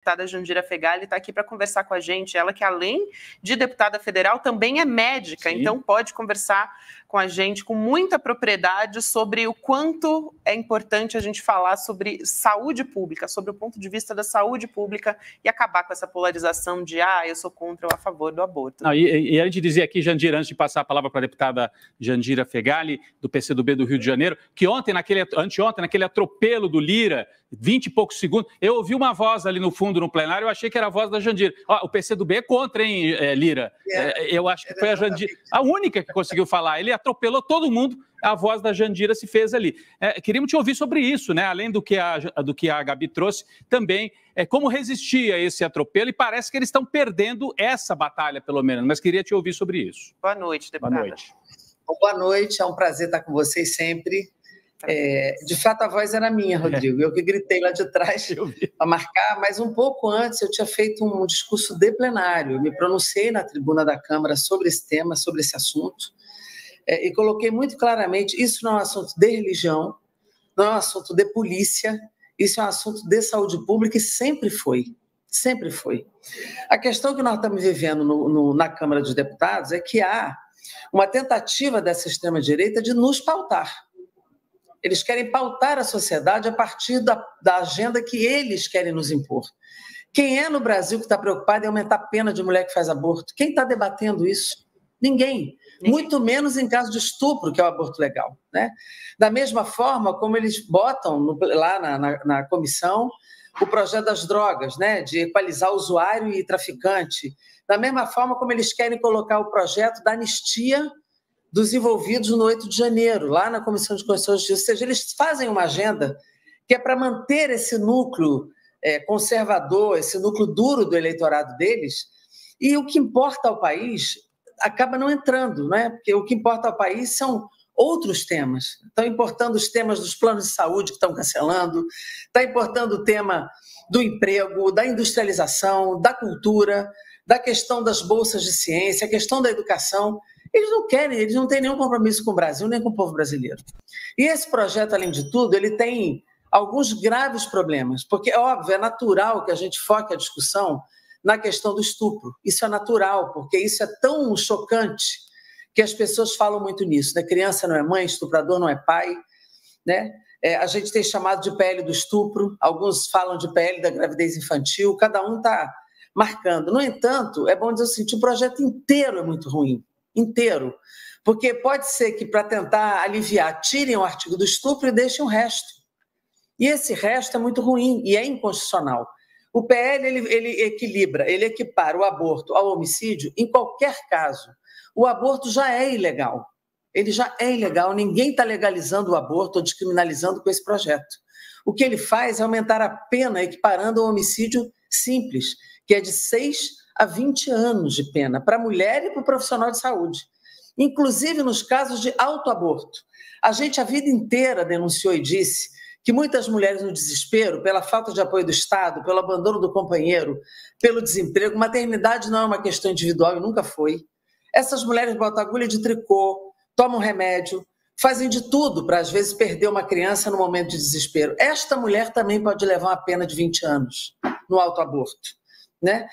deputada Jandira Fegali está aqui para conversar com a gente. Ela que, além de deputada federal, também é médica, Sim. Então pode conversar com a gente com muita propriedade sobre o quanto é importante a gente falar sobre saúde pública, sobre o ponto de vista da saúde pública e acabar com essa polarização de eu sou contra ou a favor do aborto. Não, e a gente dizia aqui, Jandira, antes de passar a palavra para a deputada Jandira Fegali, do PCdoB do Rio de Janeiro, que anteontem, naquele atropelo do Lira, 20 e poucos segundos, eu ouvi uma voz ali no fundo, no plenário, eu achei que era a voz da Jandira. O PCdoB é contra, hein, Lira? Eu acho que foi a Jandira, a única que conseguiu falar. Ele atropelou todo mundo, a voz da Jandira se fez ali. Queríamos te ouvir sobre isso, né? Além do que a Gabi trouxe, também como resistir a esse atropelo, e parece que eles estão perdendo essa batalha, pelo menos, mas queria te ouvir sobre isso. Boa noite, deputada. Boa noite. Boa noite, é um prazer estar com vocês sempre. De fato, a voz era minha, Rodrigo. Eu que gritei lá de trás para marcar, mas um pouco antes eu tinha feito um discurso de plenário. Eu me pronunciei na tribuna da Câmara sobre esse tema, sobre esse assunto, e coloquei muito claramente: isso não é um assunto de religião, não é um assunto de polícia, isso é um assunto de saúde pública e sempre foi. Sempre foi. A questão que nós estamos vivendo na Câmara dos Deputados é que há uma tentativa dessa extrema-direita de nos pautar. Eles querem pautar a sociedade a partir da agenda que eles querem nos impor. Quem é no Brasil que está preocupado em aumentar a pena de mulher que faz aborto? Quem está debatendo isso? Ninguém. Muito menos em caso de estupro, que é o aborto legal, né? Da mesma forma como eles botam lá na comissão o projeto das drogas, né? De equalizar usuário e traficante. Da mesma forma como eles querem colocar o projeto da anistia dos envolvidos no 8 de janeiro, lá na Comissão de Constituição e Justiça. Ou seja, eles fazem uma agenda que é para manter esse núcleo conservador, esse núcleo duro do eleitorado deles, e o que importa ao país acaba não entrando, né? Porque o que importa ao país são outros temas. Estão importando os temas dos planos de saúde que estão cancelando, está importando o tema do emprego, da industrialização, da cultura, da questão das bolsas de ciência, a questão da educação. Eles não querem, eles não têm nenhum compromisso com o Brasil, nem com o povo brasileiro. E esse projeto, além de tudo, ele tem alguns graves problemas, porque, óbvio, é natural que a gente foque a discussão na questão do estupro. Isso é natural, porque isso é tão chocante que as pessoas falam muito nisso, né? Criança não é mãe, estuprador não é pai, né? A gente tem chamado de PL do estupro, alguns falam de PL da gravidez infantil, cada um está marcando. No entanto, é bom dizer o seguinte: o projeto inteiro é muito ruim, inteiro, porque pode ser que, para tentar aliviar, tirem o artigo do estupro e deixem o resto. E esse resto é muito ruim e é inconstitucional. O PL ele equilibra, ele equipara o aborto ao homicídio em qualquer caso. O aborto já é ilegal. Ele já é ilegal, ninguém está legalizando o aborto ou descriminalizando com esse projeto. O que ele faz é aumentar a pena equiparando ao homicídio simples, que é de 6 a 20 anos de pena para a mulher e para o profissional de saúde, inclusive nos casos de autoaborto. A gente a vida inteira denunciou e disse que muitas mulheres no desespero, pela falta de apoio do Estado, pelo abandono do companheiro, pelo desemprego, maternidade não é uma questão individual e nunca foi. Essas mulheres botam agulha de tricô, tomam remédio, fazem de tudo para, às vezes, perder uma criança no momento de desespero. Esta mulher também pode levar uma pena de 20 anos no autoaborto, né?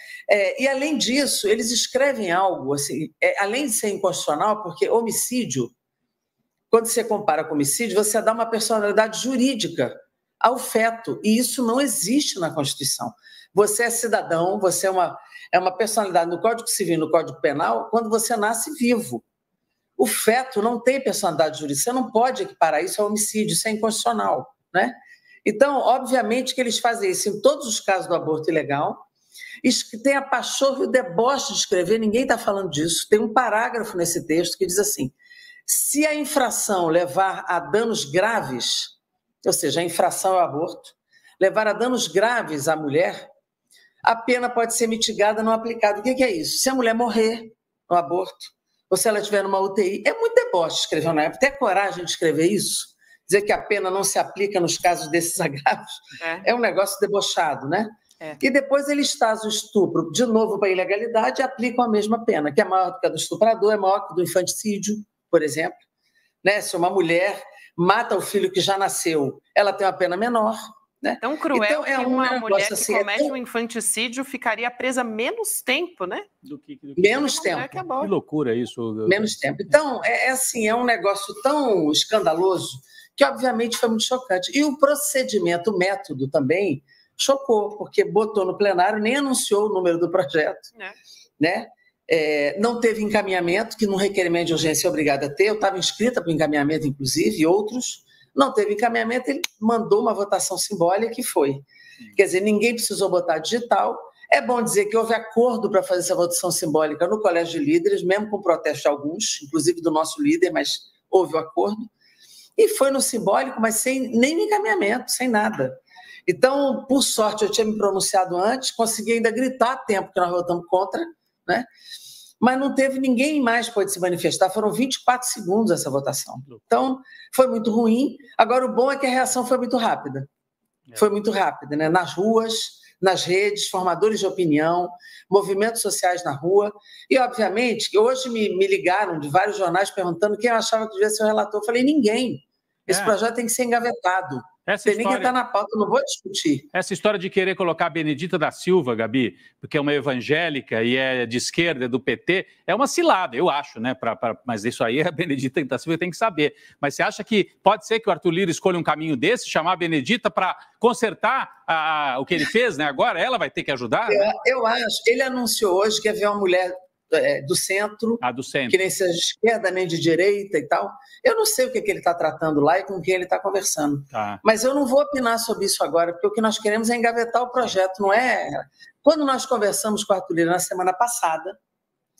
E, além disso, eles escrevem algo, assim, além de ser inconstitucional, porque homicídio, quando você compara com homicídio, você dá uma personalidade jurídica ao feto, e isso não existe na Constituição. Você é cidadão, você é uma personalidade no Código Civil e no Código Penal quando você nasce vivo. O feto não tem personalidade jurídica, você não pode equiparar isso ao homicídio, isso é inconstitucional, né? Então, obviamente que eles fazem isso em todos os casos do aborto ilegal. Tem a pachorra e o deboche de escrever, ninguém está falando disso. Tem um parágrafo nesse texto que diz assim: se a infração levar a danos graves, ou seja, a infração ao aborto, levar a danos graves à mulher, a pena pode ser mitigada não aplicada. O que é isso? Se a mulher morrer no aborto, ou se ela estiver numa UTI, é muito deboche escrever na época. Ter coragem de escrever isso, dizer que a pena não se aplica nos casos desses agravos, é um negócio debochado, né? E depois eles trazem o estupro de novo para a ilegalidade e aplicam a mesma pena, que é maior do que a do estuprador, é maior que a do infanticídio, por exemplo, né? Se uma mulher mata o filho que já nasceu, ela tem uma pena menor, Né? Tão cruel que uma mulher que comete um infanticídio ficaria presa menos tempo, né? Menos tempo. Que loucura isso. Menos tempo. Então, é um negócio tão escandaloso que, obviamente, foi muito chocante. E o procedimento, o método também chocou, porque botou no plenário, nem anunciou o número do projeto, né? Não teve encaminhamento, que num requerimento de urgência é obrigado a ter. Eu estava inscrita para o encaminhamento, inclusive, e outros. Não teve encaminhamento, ele mandou uma votação simbólica que foi. Quer dizer, ninguém precisou botar digital. É bom dizer que houve acordo para fazer essa votação simbólica no Colégio de Líderes, mesmo com protesto de alguns, inclusive do nosso líder, mas houve o acordo. E foi no simbólico, mas sem nem encaminhamento, sem nada. Então, por sorte, eu tinha me pronunciado antes, consegui ainda gritar a tempo que nós votamos contra, né? Mas não teve ninguém mais pôde se manifestar, foram 24 segundos essa votação. Então, foi muito ruim. Agora, o bom é que a reação foi muito rápida. Foi muito rápida, né? Nas ruas, nas redes, formadores de opinião, movimentos sociais na rua. E, obviamente, que hoje me ligaram de vários jornais perguntando quem eu achava que devia ser o relator. Eu falei, ninguém. Esse projeto tem que ser engavetado. Tem nem que estar na pauta, eu não vou discutir. Essa história de querer colocar a Benedita da Silva, Gabi, porque é uma evangélica e é de esquerda, é do PT, é uma cilada, eu acho, né? Mas isso aí a Benedita da Silva tem que saber. Mas você acha que pode ser que o Arthur Lira escolha um caminho desse, chamar a Benedita para consertar o que ele fez, né? Agora ela vai ter que ajudar? Eu acho. Ele anunciou hoje que ia ver uma mulher do centro, que nem seja de esquerda nem de direita e tal. Eu não sei o que ele está tratando lá e com quem ele está conversando. Mas eu não vou opinar sobre isso agora, porque o que nós queremos é engavetar o projeto, não é... Quando nós conversamos com o Arthur Lira na semana passada,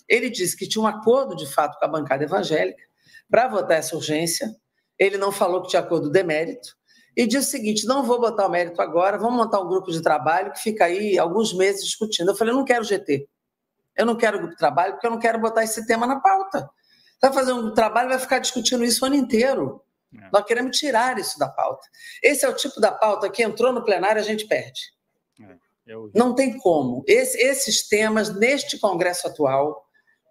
ele disse que tinha um acordo, de fato, com a bancada evangélica para votar essa urgência. Ele não falou que tinha acordo de mérito. E disse o seguinte, não vou botar o mérito agora, vamos montar um grupo de trabalho que fica aí alguns meses discutindo. Eu falei, eu não quero GT. Eu não quero grupo de trabalho porque eu não quero botar esse tema na pauta. Vai fazer um trabalho e vai ficar discutindo isso o ano inteiro. Nós queremos tirar isso da pauta. Esse é o tipo da pauta que entrou no plenário e a gente perde. Não tem como. Esses temas, neste Congresso atual,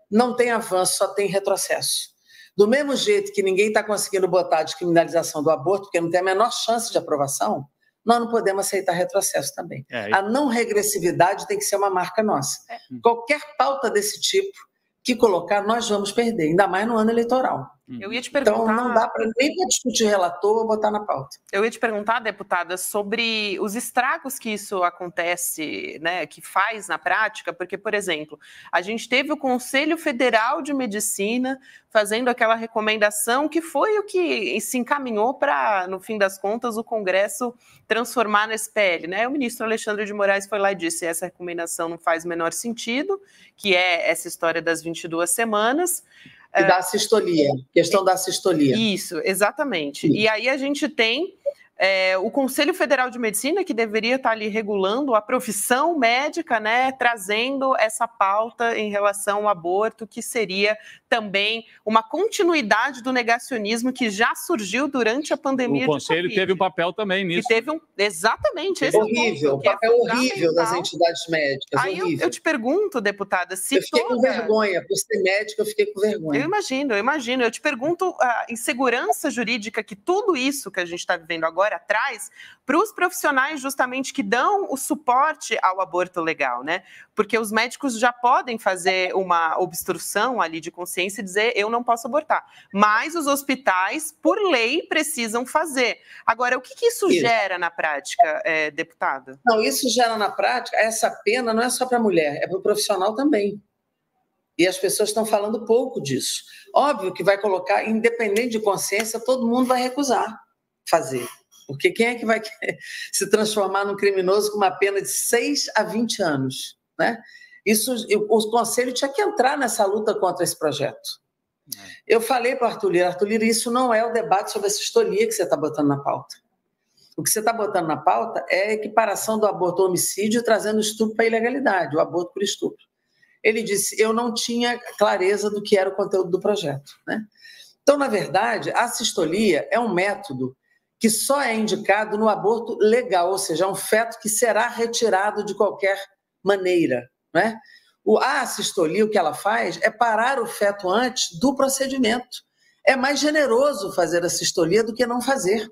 não tem avanço, só tem retrocesso. Do mesmo jeito que ninguém está conseguindo botar a descriminalização do aborto, porque não tem a menor chance de aprovação, nós não podemos aceitar retrocesso também. A não regressividade tem que ser uma marca nossa. Qualquer pauta desse tipo que colocar, nós vamos perder, ainda mais no ano eleitoral. Eu ia te perguntar... Então, não dá nem para discutir relator ou botar na pauta. Eu ia te perguntar, deputada, sobre os estragos que isso acontece, né, que faz na prática, porque, por exemplo, a gente teve o Conselho Federal de Medicina fazendo aquela recomendação que foi o que se encaminhou para, no fim das contas, o Congresso transformar na SPL, né? O ministro Alexandre de Moraes foi lá e disse essa recomendação não faz o menor sentido, que é essa história das 22 semanas. E da assistolia, questão da assistolia. Isso, exatamente. E aí a gente tem o Conselho Federal de Medicina, que deveria estar ali regulando a profissão médica, né, trazendo essa pauta em relação ao aborto, que seria também uma continuidade do negacionismo que já surgiu durante a pandemia de Covid. O Conselho teve um papel também nisso. E teve exatamente. Esse horrível, o papel horrível das entidades médicas. Aí eu te pergunto, deputada, se eu fiquei com vergonha, por ser médica, eu fiquei com vergonha. Eu imagino. Eu te pergunto a insegurança jurídica que tudo isso que a gente está vivendo agora atrás para os profissionais justamente que dão o suporte ao aborto legal, né? Porque os médicos já podem fazer uma obstrução ali de consciência e dizer eu não posso abortar, mas os hospitais, por lei, precisam fazer. Agora, o que isso gera na prática, deputada? Não, isso gera na prática, essa pena não é só para a mulher, é para o profissional também. E as pessoas estão falando pouco disso. Óbvio que vai colocar, independente de consciência, todo mundo vai recusar fazer. Porque quem é que vai se transformar num criminoso com uma pena de 6 a 20 anos? Né? O Conselho tinha que entrar nessa luta contra esse projeto. Eu falei para o Arthur Lira, isso não é o debate sobre a assistolia que você está botando na pauta. O que você está botando na pauta é a equiparação do aborto ao homicídio, trazendo o estupro para a ilegalidade, o aborto por estupro. Ele disse, eu não tinha clareza do que era o conteúdo do projeto. Né? Então, na verdade, a assistolia é um método que só é indicado no aborto legal, ou seja, é um feto que será retirado de qualquer maneira. Né? A assistolia, o que ela faz é parar o feto antes do procedimento. É mais generoso fazer a assistolia do que não fazer.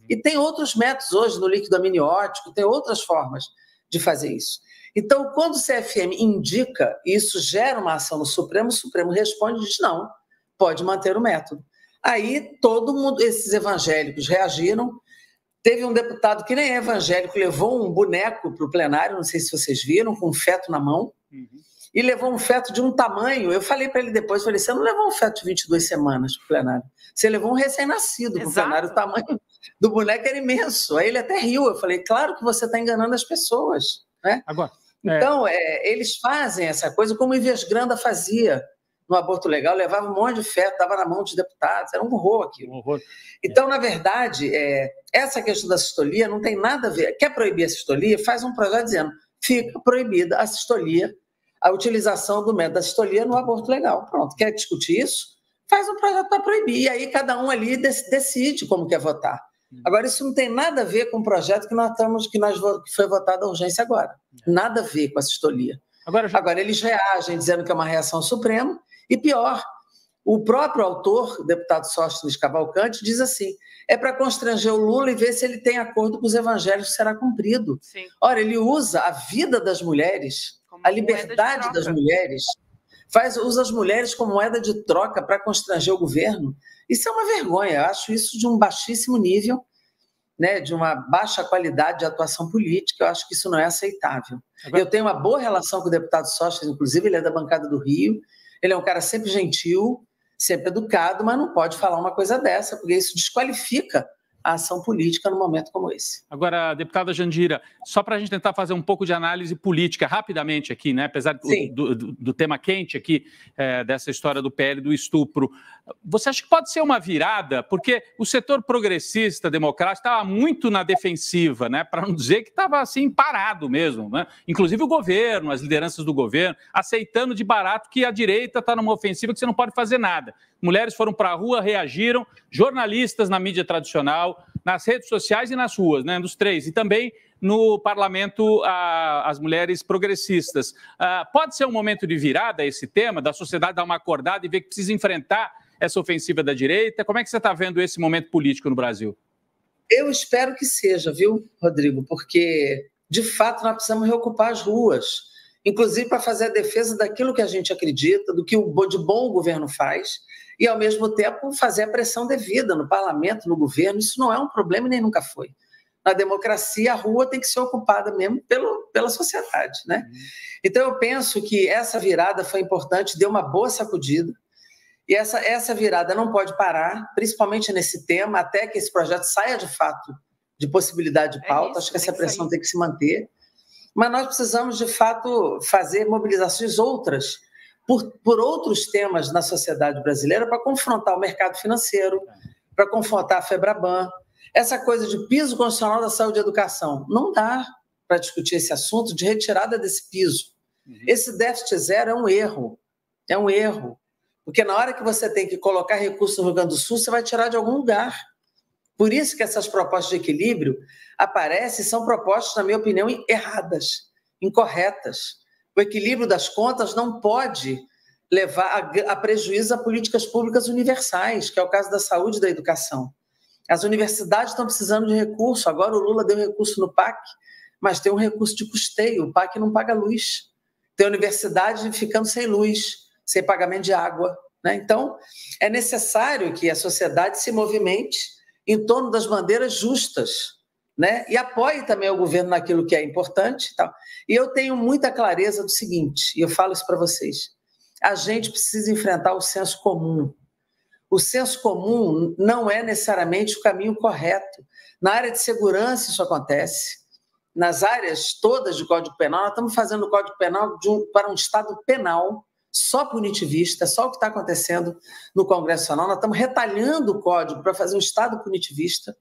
E tem outros métodos hoje no líquido amniótico, tem outras formas de fazer isso. Então, quando o CFM indica, e isso gera uma ação no Supremo, o Supremo responde e diz não, pode manter o método. Aí todo mundo, esses evangélicos reagiram. Teve um deputado que nem é evangélico, levou um boneco para o plenário, não sei se vocês viram, com um feto na mão, e levou um feto de um tamanho. Eu falei para ele depois, falei, você não levou um feto de 22 semanas para o plenário, você levou um recém-nascido para o plenário, o tamanho do boneco era imenso. Aí ele até riu, eu falei, claro que você está enganando as pessoas, né? Agora, então, eles fazem essa coisa como o Ives Granda fazia no aborto legal, levava um monte de feto, estava na mão dos deputados, era um horror aquilo. Então, na verdade, essa questão da sistolia não tem nada a ver. Quer proibir a sistolia? Faz um projeto dizendo fica proibida a sistolia, a utilização do método da sistolia no aborto legal. Pronto, quer discutir isso? Faz um projeto para proibir, e aí cada um ali decide como quer votar. Agora, isso não tem nada a ver com o projeto que foi votado a urgência agora. Nada a ver com a sistolia. Agora, eles reagem dizendo que é uma reação suprema, e pior, o próprio autor, o deputado Sóstenes Cavalcante, diz assim, é para constranger o Lula e ver se ele tem acordo com os evangélicos que será cumprido. Sim. Ora, ele usa a vida das mulheres, como a liberdade das mulheres, usa as mulheres como moeda de troca para constranger o governo. Isso é uma vergonha, eu acho isso de um baixíssimo nível, né, de uma baixa qualidade de atuação política, eu acho que isso não é aceitável. Eu tenho uma boa relação com o deputado Sóstenes, inclusive ele é da bancada do Rio, ele é um cara sempre gentil, sempre educado, mas não pode falar uma coisa dessa, porque isso desqualifica a ação política num momento como esse. Agora, deputada Jandira, só para a gente tentar fazer um pouco de análise política rapidamente aqui, né? Apesar do tema quente aqui, dessa história do PL do estupro, você acha que pode ser uma virada? Porque o setor progressista, democrático, estava muito na defensiva, né? Para não dizer que estava assim parado mesmo, né? Inclusive o governo, as lideranças do governo, aceitando de barato que a direita está numa ofensiva que você não pode fazer nada. Mulheres foram para a rua, reagiram, jornalistas na mídia tradicional, nas redes sociais e nas ruas, né, nos três, e também no parlamento as mulheres progressistas. Pode ser um momento de virada esse tema, da sociedade dar uma acordada e ver que precisa enfrentar essa ofensiva da direita? Como é que você está vendo esse momento político no Brasil? Eu espero que seja, viu, Rodrigo? Porque, de fato, nós precisamos reocupar as ruas, inclusive para fazer a defesa daquilo que a gente acredita, do que de bom o governo faz, e, ao mesmo tempo, fazer a pressão devida no parlamento, no governo. Isso não é um problema e nem nunca foi. Na democracia, a rua tem que ser ocupada mesmo pela sociedade, né? Então, eu penso que essa virada foi importante, deu uma boa sacudida, e essa virada não pode parar, principalmente nesse tema, até que esse projeto saia, de fato, de possibilidade de pauta. Acho que essa pressão tem que se manter. Mas nós precisamos, de fato, fazer mobilizações outras, por outros temas na sociedade brasileira, para confrontar o mercado financeiro, para confrontar a FEBRABAN. Essa coisa de piso constitucional da saúde e educação, não dá para discutir esse assunto de retirada desse piso. Esse déficit zero é um erro, porque na hora que você tem que colocar recursos no Rio Grande do Sul, você vai tirar de algum lugar. Por isso que essas propostas de equilíbrio aparecem, são propostas, na minha opinião, erradas, incorretas. O equilíbrio das contas não pode levar a prejuízo a políticas públicas universais, que é o caso da saúde e da educação. As universidades estão precisando de recurso, agora o Lula deu recurso no PAC, mas tem um recurso de custeio, o PAC não paga luz. Tem universidade ficando sem luz, sem pagamento de água, né? Então, é necessário que a sociedade se movimente em torno das bandeiras justas, né? E apoie também o governo naquilo que é importante. Tal. E eu tenho muita clareza do seguinte, e eu falo isso para vocês, a gente precisa enfrentar o senso comum. O senso comum não é necessariamente o caminho correto. Na área de segurança isso acontece, nas áreas todas do Código Penal, nós estamos fazendo o Código Penal para um Estado penal, só punitivista, só o que está acontecendo no Congresso Nacional. Nós estamos retalhando o Código para fazer um Estado punitivista,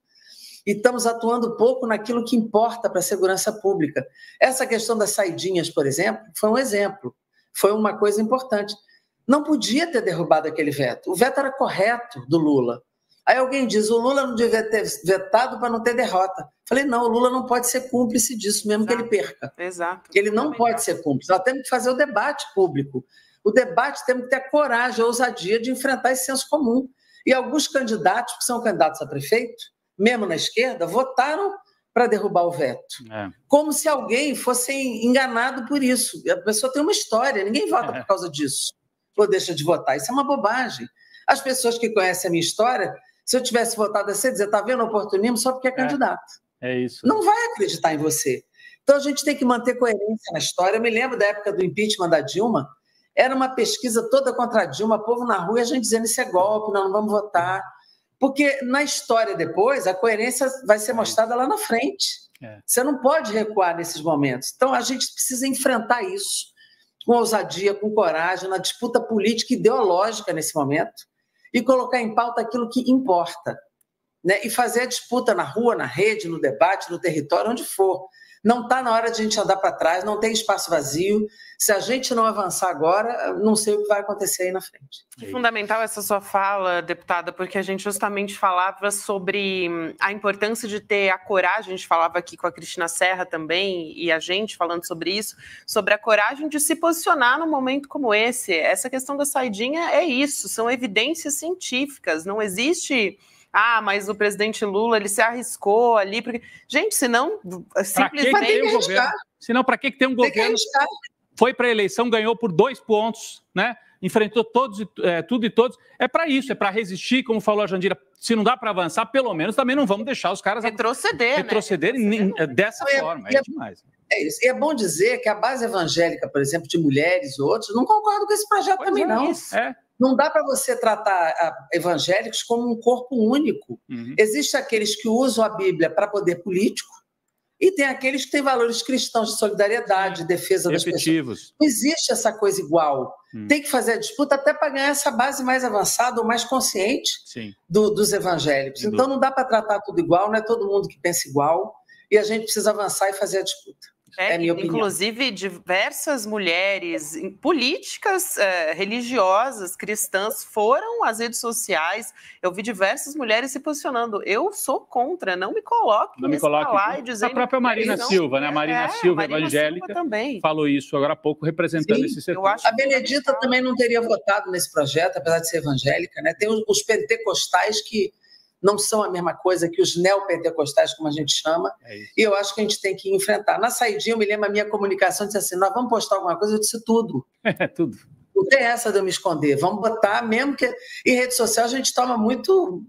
e estamos atuando pouco naquilo que importa para a segurança pública. Essa questão das saidinhas, por exemplo, foi um exemplo, foi uma coisa importante. Não podia ter derrubado aquele veto. O veto era correto do Lula. Aí alguém diz, o Lula não devia ter vetado para não ter derrota. Falei, não, o Lula não pode ser cúmplice disso, mesmo que ele perca. Exato. Ele não pode ser cúmplice. Nós temos que fazer o debate público. O debate temos que ter a coragem, a ousadia de enfrentar esse senso comum. E alguns candidatos, que são candidatos a prefeito, mesmo na esquerda, votaram para derrubar o veto. Como se alguém fosse enganado por isso. A pessoa tem uma história, ninguém vota por causa disso, ou deixa de votar. Isso é uma bobagem. As pessoas que conhecem a minha história, se eu tivesse votado assim, dizer, tá vendo o oportunismo só porque é candidato. É isso. Não vai acreditar em você. Então a gente tem que manter coerência na história. Eu me lembro da época do impeachment da Dilma, era uma pesquisa toda contra a Dilma, povo na rua, e a gente dizendo isso é golpe, não vamos votar. Porque na história depois, a coerência vai ser mostrada lá na frente. Você não pode recuar nesses momentos. Então a gente precisa enfrentar isso com ousadia, com coragem, na disputa política e ideológica nesse momento, e colocar em pauta aquilo que importa, né? E fazer a disputa na rua, na rede, no debate, no território, onde for. Não está na hora de a gente andar para trás, não tem espaço vazio. Se a gente não avançar agora, não sei o que vai acontecer aí na frente. É fundamental essa sua fala, deputada, porque a gente justamente falava sobre a importância de ter a coragem, a gente falava aqui com a Cristina Serra também, e a gente falando sobre isso, sobre a coragem de se posicionar num momento como esse. Essa questão da saidinha é isso, são evidências científicas, não existe... mas o presidente Lula, ele se arriscou ali, porque... Gente, senão... simplesmente... Senão, para que tem um governo... Foi para a eleição, ganhou por 2 pontos, né? Enfrentou tudo e todos. É para isso, é para resistir, como falou a Jandira. Se não dá para avançar, pelo menos também não vamos deixar os caras retrocederem dessa forma. É demais. É isso. E é bom dizer que a base evangélica, por exemplo, de mulheres e outros, não concordo com esse projeto também, não. Não dá para você tratar evangélicos como um corpo único. Existem aqueles que usam a Bíblia para poder político e tem aqueles que têm valores cristãos de solidariedade, de defesa das pessoas. Não existe essa coisa igual. Tem que fazer a disputa até para ganhar essa base mais avançada ou mais consciente dos evangélicos. Então não dá para tratar tudo igual, não é todo mundo que pensa igual, e a gente precisa avançar e fazer a disputa. É minha opinião. Inclusive, diversas mulheres políticas, religiosas, cristãs, foram às redes sociais. Eu vi diversas mulheres se posicionando. Eu sou contra, não me coloque nesse balaio dizendo... A própria Marina Silva, né? A Marina Silva, evangélica, também falou isso agora há pouco, representando esse setor. A Benedita também não teria votado nesse projeto, apesar de ser evangélica, né? Tem os pentecostais que não são a mesma coisa que os neopentecostais, como a gente chama, e eu acho que a gente tem que enfrentar. Na saidinha, eu me lembro, a minha comunicação disse assim, nós vamos postar alguma coisa, eu disse tudo. Tudo. Não tem essa de eu me esconder, vamos botar mesmo que... Em rede social a gente toma muito...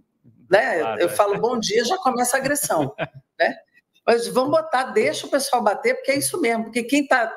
né? Eu falo bom dia, já começa a agressão. Né? Mas vamos botar, deixa o pessoal bater, porque é isso mesmo, porque quem está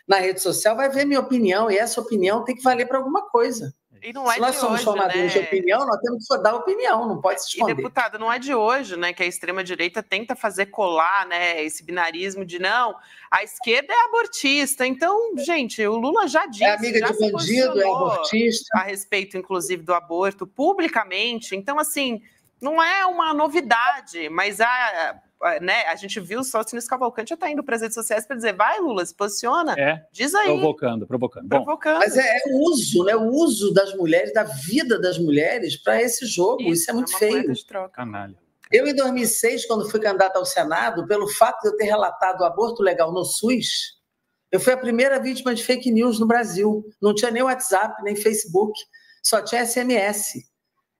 na rede social vai ver minha opinião, e essa opinião tem que valer para alguma coisa. E não é se nós somos formadores de opinião, nós temos que dar opinião, não pode se esconder. E, deputado, não é de hoje, né, que a extrema-direita tenta fazer colar, né, esse binarismo de não, a esquerda é abortista. Então, gente, o Lula já disse, amiga de bandido, é abortista. A respeito, inclusive, do aborto publicamente. Então, assim, não é uma novidade, mas a gente viu o Sóstenes Cavalcante já está indo para as redes sociais para dizer, vai, Lula, se posiciona, diz aí. Provocando. Mas é o uso, né? O uso das mulheres, da vida das mulheres para esse jogo. Isso é muito feio. Canalha. Eu, em 2006, quando fui candidata ao Senado, pelo fato de eu ter relatado o aborto legal no SUS, eu fui a primeira vítima de fake news no Brasil. Não tinha nem WhatsApp, nem Facebook, só tinha SMS.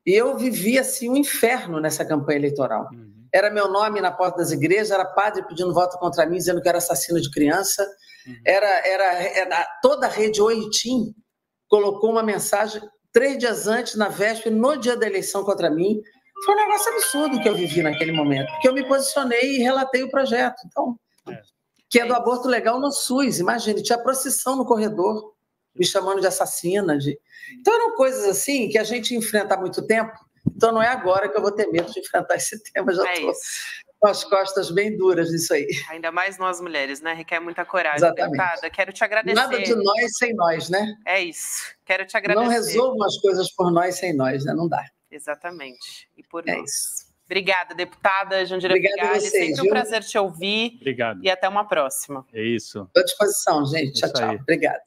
E eu vivi, assim, um inferno nessa campanha eleitoral. Era meu nome na porta das igrejas, era padre pedindo voto contra mim, dizendo que era assassino de criança. Era toda a rede Oitim colocou uma mensagem 3 dias antes, na véspera, no dia da eleição contra mim. Foi um negócio absurdo que eu vivi naquele momento, porque eu me posicionei e relatei o projeto. Então, que é do aborto legal no SUS. Imagine, tinha procissão no corredor, me chamando de assassina. Então, eram coisas assim que a gente enfrenta há muito tempo. Então, não é agora que eu vou ter medo de enfrentar esse tema. Já estou com as costas bem duras nisso aí. Ainda mais nós mulheres, né? Requer muita coragem. Exatamente. Deputada, quero te agradecer. Nada de nós sem nós, né? É isso. Quero te agradecer. Não resolvam as coisas por nós sem nós, né? Não dá. Exatamente. E por nós. Isso. Obrigada, deputada Jandira Fegali. Sempre um prazer te ouvir. Obrigado. E até uma próxima. É isso. Estou à disposição, gente. Tchau, tchau. Obrigada.